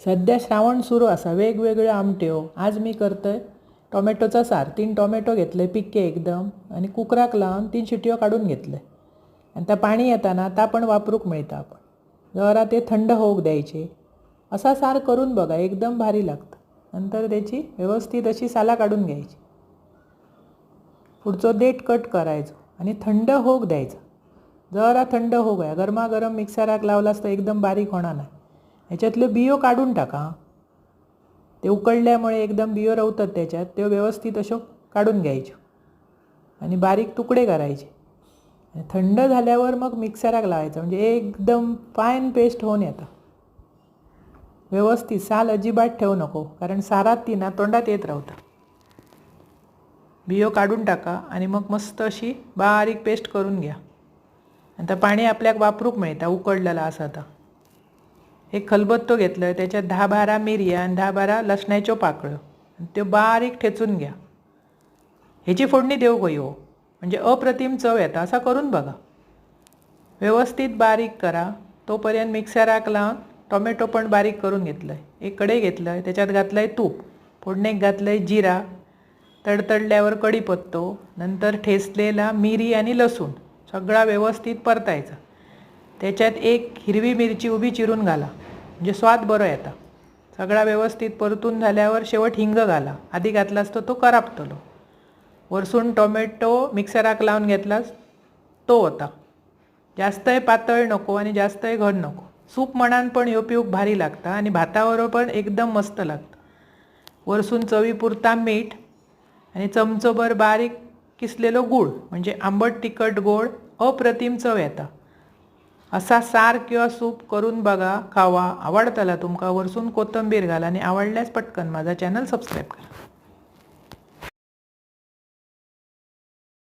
सध्या श्रावण सुरू असा, वेगवेगळे आमट्यो. आज मी करतोय टोमॅटोचा सार. 3 टोमॅटो घेतले पिक्के एकदम आणि कुकराक लावून 3 शिट्यो काढून घेतले. आणि त्या पाणी येताना ता पण वापरूक मिळतं. आपण जरा ते थंड होऊक द्यायचे. असा सार करून बघा, एकदम भारी लागतं. नंतर त्याची व्यवस्थित अशी साला काढून घ्यायची. पुढचं देठ कट करायचं आणि थंड होऊक द्यायचं. जरा थंड होऊ द्या. गरमागरम मिक्सराक लावलास तर एकदम बारीक होणार नाही. ह्याच्यातले बियो काढून टाका. ते उकळल्यामुळे एकदम बियो रवतात त्याच्यात. ते व्यवस्थित अशो काढून घ्यायचे आणि बारीक तुकडे करायचे. आणि थंड झाल्यावर मग मिक्सराक लावायचं, म्हणजे एकदम फाईन पेस्ट होऊन येतं. व्यवस्थित साल अजिबात ठेवू नको, कारण सारात ती ना तोंडात येत राहतं. बियो काढून टाका आणि मग मस्त अशी बारीक पेस्ट करून घ्या. आता पाणी आपल्याक वापरूक मिळतं उकळलेला असा. आता एक खलबत्तो घेतलं, त्याच्यात 10-12 मिरया आणि 10-12 लसणाच्या पाकळ्या आणि ते बारीक ठेचून घ्या. ह्याची फोडणी देऊ गो हो, म्हणजे अप्रतिम चव येतं. असा करून बघा. व्यवस्थित बारीक करा. तोपर्यंत मिक्सराक लावून टोमॅटो पण बारीक करून घेतलं आहे. एक कढई घेतलं आहे, त्याच्यात घातलं आहे तूप. फोडणीक घातलं आहे जिरा. तडतडल्यावर कढीपत्तो, नंतर ठेचलेला मिरी आणि लसूण सगळा व्यवस्थित परतायचा. त्याच्यात एक हिरवी मिरची उभी चिरून घाला, म्हणजे स्वाद बरं येता. सगळा व्यवस्थित परतून झाल्यावर शेवट हिंग घाला. आधी घातला असतो तो करापतलो. वरसून टोमॅटो मिक्सराक लावून घेतलास तो होता. जास्तही पातळ नको आणि जास्तही घड नको. सूप म्हणान पण ह्यो पिऊक भारी लागता आणि भाताबरोबर पण एकदम मस्त लागतं. वरसून चवीपुरता मीठ आणि चमचोभर बारीक किसलेलो गूळ, म्हणजे आंबट तिखट गोड अप्रतिम चव येता. असा सार किंवा सूप करून बघा, खावा. आवडतला तुमका. वरसून कोथिंबीर घाला आणि आवडल्यास पटकन माझा चॅनल सबस्क्राईब करा.